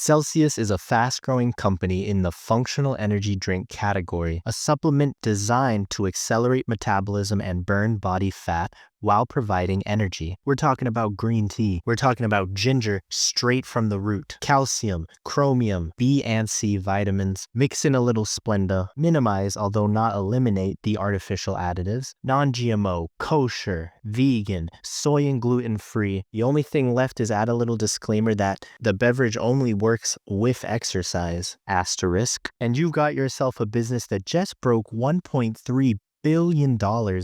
Celsius is a fast-growing company in the functional energy drink category, a supplement designed to accelerate metabolism and burn body fat while providing energy. We're talking about green tea. We're talking about ginger straight from the root, calcium, chromium, B and C vitamins. Mix in a little Splenda, minimize, although not eliminate, the artificial additives. Non-GMO, kosher, vegan, soy and gluten-free. The only thing left is add a little disclaimer that the beverage only works with exercise, asterisk. And you've got yourself a business that just broke $1.3 billion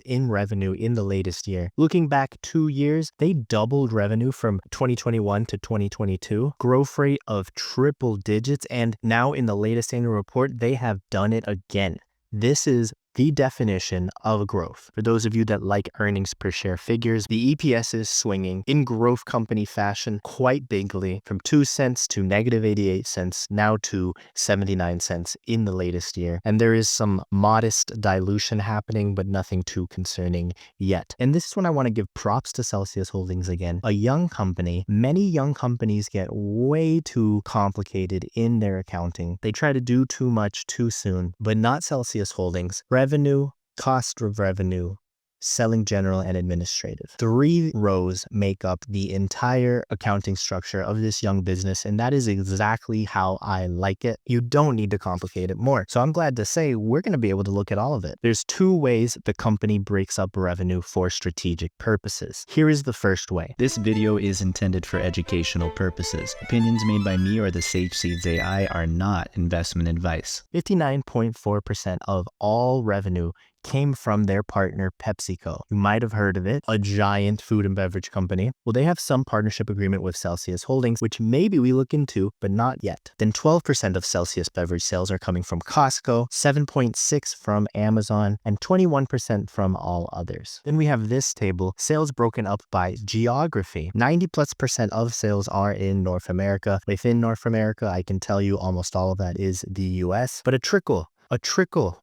in revenue in the latest year. Looking back 2 years, they doubled revenue from 2021 to 2022, growth rate of triple digits, and now in the latest annual report, they have done it again. This is the definition of growth. For those of you that like earnings per share figures, the EPS is swinging in growth company fashion quite bigly from 2 cents to negative 88 cents, now to 79 cents in the latest year. And there is some modest dilution happening, but nothing too concerning yet. And this is when I want to give props to Celsius Holdings again. A young company. Many young companies get way too complicated in their accounting. They try to do too much too soon, but not Celsius Holdings. Revenue, cost of revenue, selling general and administrative. 3 rows make up the entire accounting structure of this young business, and that is exactly how I like it. You don't need to complicate it more. So I'm glad to say we're going to be able to look at all of it. There's 2 ways the company breaks up revenue for strategic purposes. Here is the first way. This video is intended for educational purposes. Opinions made by me or the Sage Seeds AI are not investment advice. 59.4% of all revenue came from their partner PepsiCo. You might have heard of it, a giant food and beverage company. Well, they have some partnership agreement with Celsius Holdings, which maybe we look into, but not yet. Then 12% of Celsius beverage sales are coming from Costco, 7.6% from Amazon, and 21% from all others. Then we have this table, sales broken up by geography. 90+% of sales are in North America. Within North America, I can tell you almost all of that is the US, but a trickle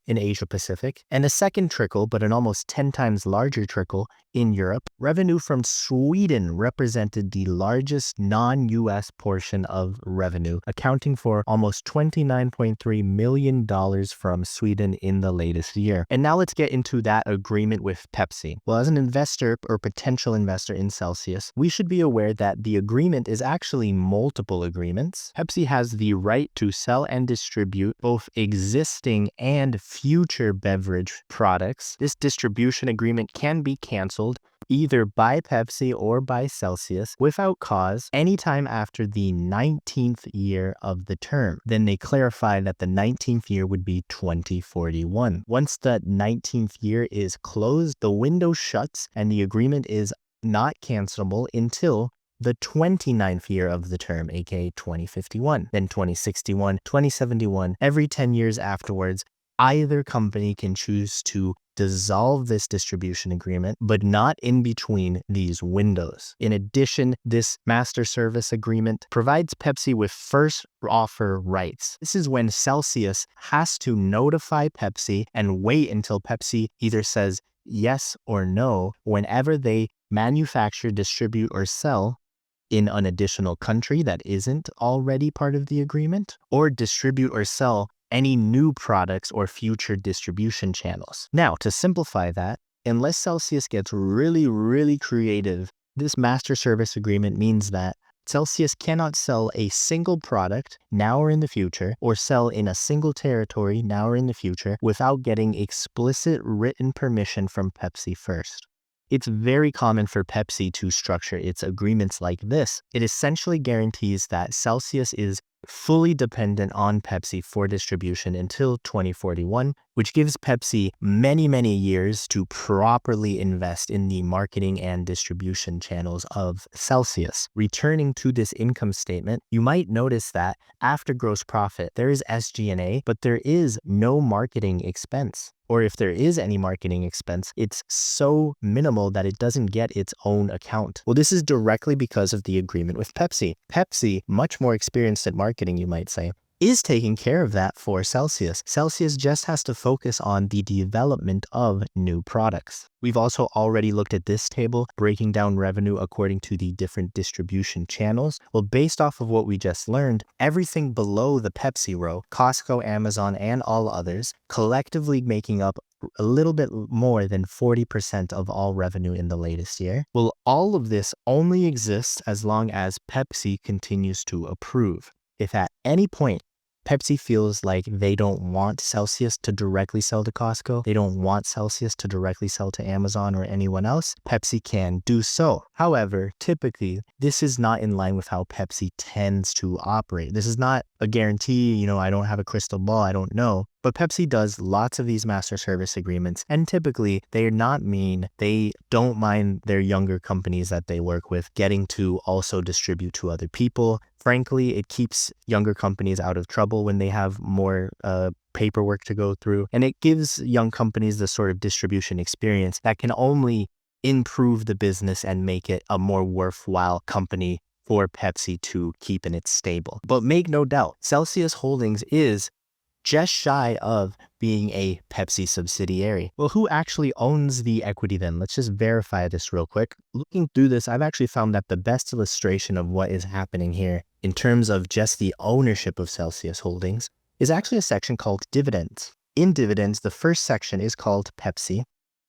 in Asia Pacific, and a second trickle, but an almost 10 times larger trickle in Europe. Revenue from Sweden represented the largest non-US portion of revenue, accounting for almost $29.3 million from Sweden in the latest year. And now let's get into that agreement with Pepsi. Well, as an investor or potential investor in Celsius, we should be aware that the agreement is actually multiple agreements. Pepsi has the right to sell and distribute both existing and future beverage products. This distribution agreement can be canceled either by Pepsi or by Celsius without cause anytime after the 19th year of the term. Then they clarify that the 19th year would be 2041. Once the 19th year is closed, the window shuts and the agreement is not cancelable until the 29th year of the term, aka 2051, then 2061, 2071. Every 10 years afterwards, either company can choose to dissolve this distribution agreement, but not in between these windows. In addition, this master service agreement provides Pepsi with first offer rights. This is when Celsius has to notify Pepsi and wait until Pepsi either says yes or no whenever they manufacture, distribute, or sell in an additional country that isn't already part of the agreement, or distribute or sell any new products or future distribution channels. Now, to simplify that, unless Celsius gets really, really creative, this master service agreement means that Celsius cannot sell a single product now or in the future, or sell in a single territory now or in the future, without getting explicit written permission from Pepsi first. It's very common for Pepsi to structure its agreements like this. It essentially guarantees that Celsius is fully dependent on Pepsi for distribution until 2041, which gives Pepsi many, many years to properly invest in the marketing and distribution channels of Celsius. Returning to this income statement, you might notice that after gross profit, there is SG&A, but there is no marketing expense. Or if there is any marketing expense, it's so minimal that it doesn't get its own account. Well, this is directly because of the agreement with Pepsi. Pepsi, much more experienced at marketing, you might say, is taking care of that for Celsius. Celsius just has to focus on the development of new products. We've also already looked at this table, breaking down revenue according to the different distribution channels. Well, based off of what we just learned, everything below the Pepsi row, Costco, Amazon, and all others, collectively making up a little bit more than 40% of all revenue in the latest year. Well, all of this only exists as long as Pepsi continues to approve. If at any point Pepsi feels like they don't want Celsius to directly sell to Costco, they don't want Celsius to directly sell to Amazon or anyone else, Pepsi can do so. However, typically, this is not in line with how Pepsi tends to operate. This is not a guarantee, I don't have a crystal ball, I don't know. But Pepsi does lots of these master service agreements, and typically they're not mean. They don't mind their younger companies that they work with getting to also distribute to other people. Frankly, it keeps younger companies out of trouble when they have more paperwork to go through, and it gives young companies the sort of distribution experience that can only improve the business and make it a more worthwhile company for Pepsi to keep in its stable. But make no doubt, Celsius Holdings is just shy of being a Pepsi subsidiary. Well, who actually owns the equity then? Let's just verify this real quick. Looking through this, I've actually found that the best illustration of what is happening here in terms of just the ownership of Celsius Holdings is actually a section called dividends. In dividends, the first section is called Pepsi.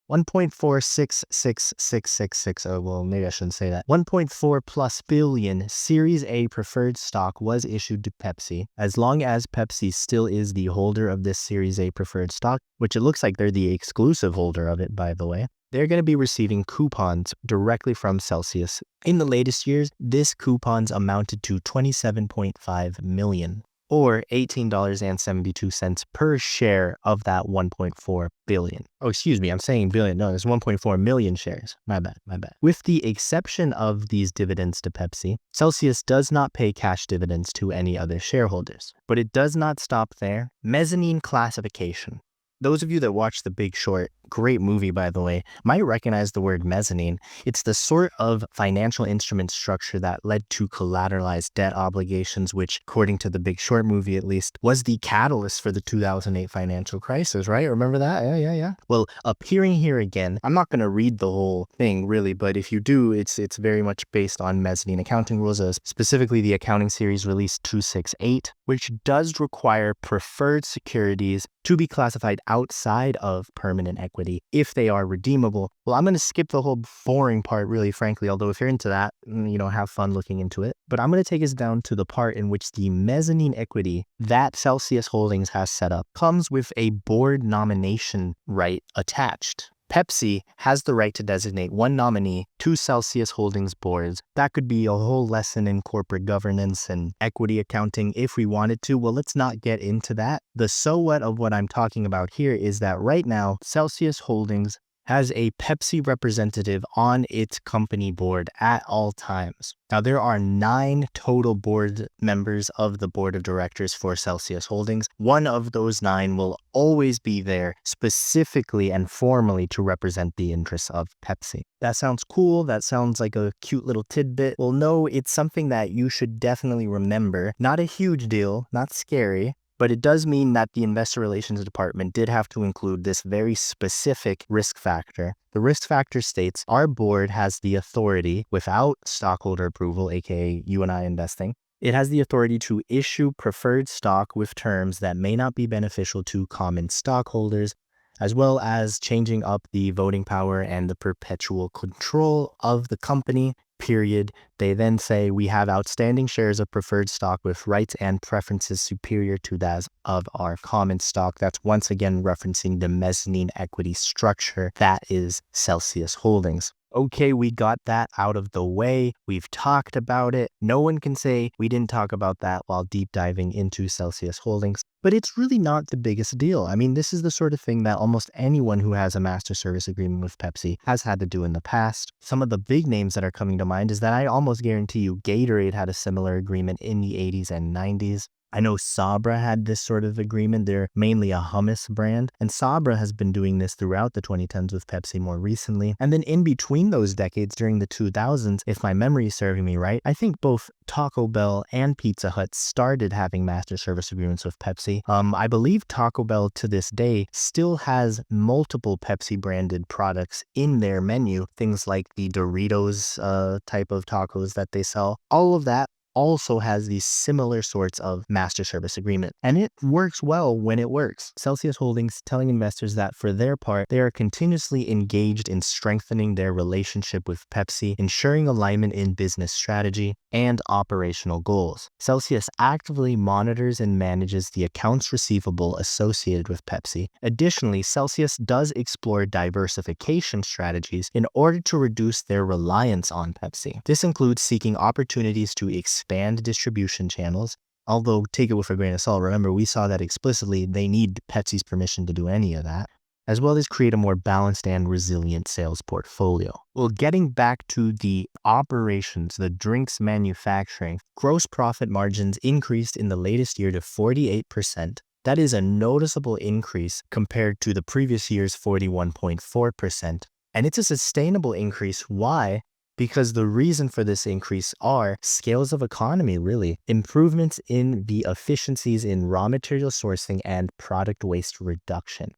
1.466666, oh, well, maybe I shouldn't say that. 1.4 plus billion Series A preferred stock was issued to Pepsi. As long as Pepsi still is the holder of this Series A preferred stock, which it looks like they're the exclusive holder of it, by the way, they're going to be receiving coupons directly from Celsius. In the latest years, this coupons amounted to 27.5 million. Or $18.72 per share of that 1.4 billion. Oh, excuse me, I'm saying billion. No, there's 1.4 million shares. My bad. With the exception of these dividends to Pepsi, Celsius does not pay cash dividends to any other shareholders. But it does not stop there. Mezzanine classification. Those of you that watch The Big Short, great movie by the way, might recognize the word mezzanine. It's the sort of financial instrument structure that led to collateralized debt obligations, which, according to The Big Short movie at least, was the catalyst for the 2008 financial crisis, right? Remember that? Yeah. Well, appearing here again, I'm not going to read the whole thing really, but if you do, it's very much based on mezzanine accounting rules, specifically the accounting series release 268, which does require preferred securities to be classified outside of permanent equity if they are redeemable. Well, I'm going to skip the whole boring part, really, frankly, although if you're into that, have fun looking into it. But I'm going to take us down to the part in which the mezzanine equity that Celsius Holdings has set up comes with a board nomination right attached. Pepsi has the right to designate one nominee to Celsius Holdings boards. That could be a whole lesson in corporate governance and equity accounting if we wanted to. Well, let's not get into that. The so what of what I'm talking about here is that right now, Celsius Holdings has a Pepsi representative on its company board at all times. Now, there are 9 total board members of the board of directors for Celsius Holdings. One of those 9 will always be there specifically and formally to represent the interests of Pepsi. That sounds cool. That sounds like a cute little tidbit. Well, no, it's something that you should definitely remember. Not a huge deal, not scary. But it does mean that the investor relations department did have to include this very specific risk factor. The risk factor states our board has the authority, without stockholder approval, aka you and I investing, it has the authority to issue preferred stock with terms that may not be beneficial to common stockholders, as well as changing up the voting power and the perpetual control of the company, period. They then say we have outstanding shares of preferred stock with rights and preferences superior to those of our common stock. That's once again referencing the mezzanine equity structure that is Celsius Holdings. Okay, we got that out of the way. We've talked about it. No one can say we didn't talk about that while deep diving into Celsius Holdings. But it's really not the biggest deal. I mean, this is the sort of thing that almost anyone who has a master service agreement with Pepsi has had to do in the past. Some of the big names that are coming to mind is that I almost guarantee you Gatorade had a similar agreement in the 80s and 90s. I know Sabra had this sort of agreement. They're mainly a hummus brand, and Sabra has been doing this throughout the 2010s with Pepsi more recently. And then in between those decades, during the 2000s, if my memory is serving me right, I think both Taco Bell and Pizza Hut started having master service agreements with Pepsi. I believe Taco Bell to this day still has multiple Pepsi branded products in their menu, things like the Doritos type of tacos that they sell. All of that also has these similar sorts of master service agreement. And it works well when it works. Celsius Holdings telling investors that for their part, they are continuously engaged in strengthening their relationship with Pepsi, ensuring alignment in business strategy and operational goals. Celsius actively monitors and manages the accounts receivable associated with Pepsi. Additionally, Celsius does explore diversification strategies in order to reduce their reliance on Pepsi. This includes seeking opportunities to expand distribution channels, although take it with a grain of salt. Remember, we saw that explicitly they need Pepsi's permission to do any of that, as well as create a more balanced and resilient sales portfolio. Well, getting back to the operations, the drinks manufacturing, gross profit margins increased in the latest year to 48%. That is a noticeable increase compared to the previous year's 41.4%. And it's a sustainable increase. Why? Because the reason for this increase are scales of economy, really. Improvements in the efficiencies in raw material sourcing and product waste reduction.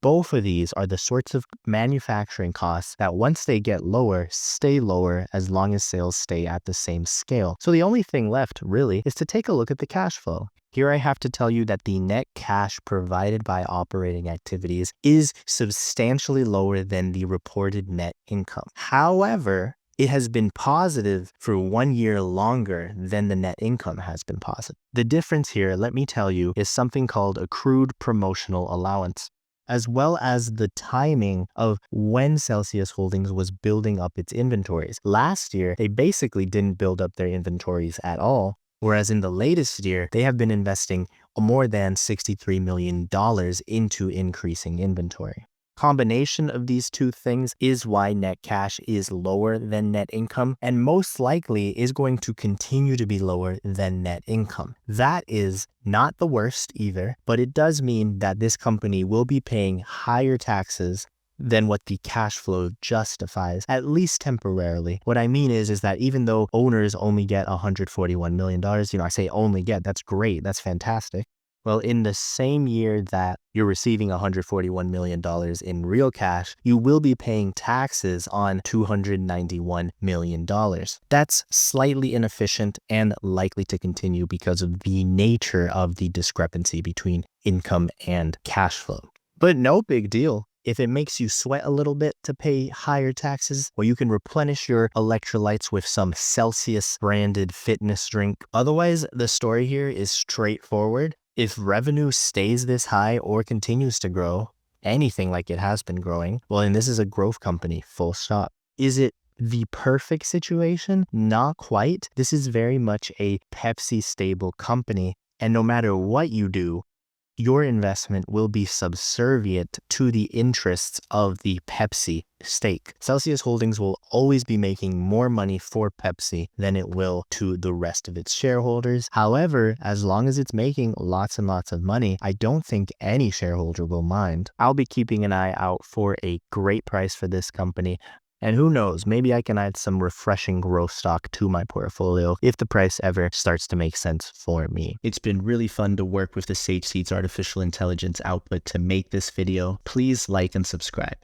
Both of these are the sorts of manufacturing costs that once they get lower, stay lower as long as sales stay at the same scale. So the only thing left, really, is to take a look at the cash flow. Here I have to tell you that the net cash provided by operating activities is substantially lower than the reported net income. However, it has been positive for 1 year longer than the net income has been positive. The difference here, let me tell you, is something called accrued promotional allowance, as well as the timing of when Celsius Holdings was building up its inventories. Last year, they basically didn't build up their inventories at all, whereas in the latest year, they have been investing more than $63 million into increasing inventory. Combination of these two things is why net cash is lower than net income, and most likely is going to continue to be lower than net income. That is not the worst either, but it does mean that this company will be paying higher taxes than what the cash flow justifies, at least temporarily. What I mean is that even though owners only get $141 million, I say only get, that's great, that's fantastic. Well, in the same year that you're receiving $141 million in real cash, you will be paying taxes on $291 million. That's slightly inefficient and likely to continue because of the nature of the discrepancy between income and cash flow. But no big deal. If it makes you sweat a little bit to pay higher taxes, well, you can replenish your electrolytes with some Celsius branded fitness drink. Otherwise, the story here is straightforward. If revenue stays this high or continues to grow, anything like it has been growing, well, then this is a growth company, full stop. Is it the perfect situation? Not quite. This is very much a Pepsi stable company, and no matter what you do, your investment will be subservient to the interests of the Pepsi stake. Celsius Holdings will always be making more money for Pepsi than it will to the rest of its shareholders. However, as long as it's making lots and lots of money, I don't think any shareholder will mind. I'll be keeping an eye out for a great price for this company. And who knows, maybe I can add some refreshing growth stock to my portfolio if the price ever starts to make sense for me. It's been really fun to work with the Sage Seeds artificial intelligence output to make this video. Please like and subscribe.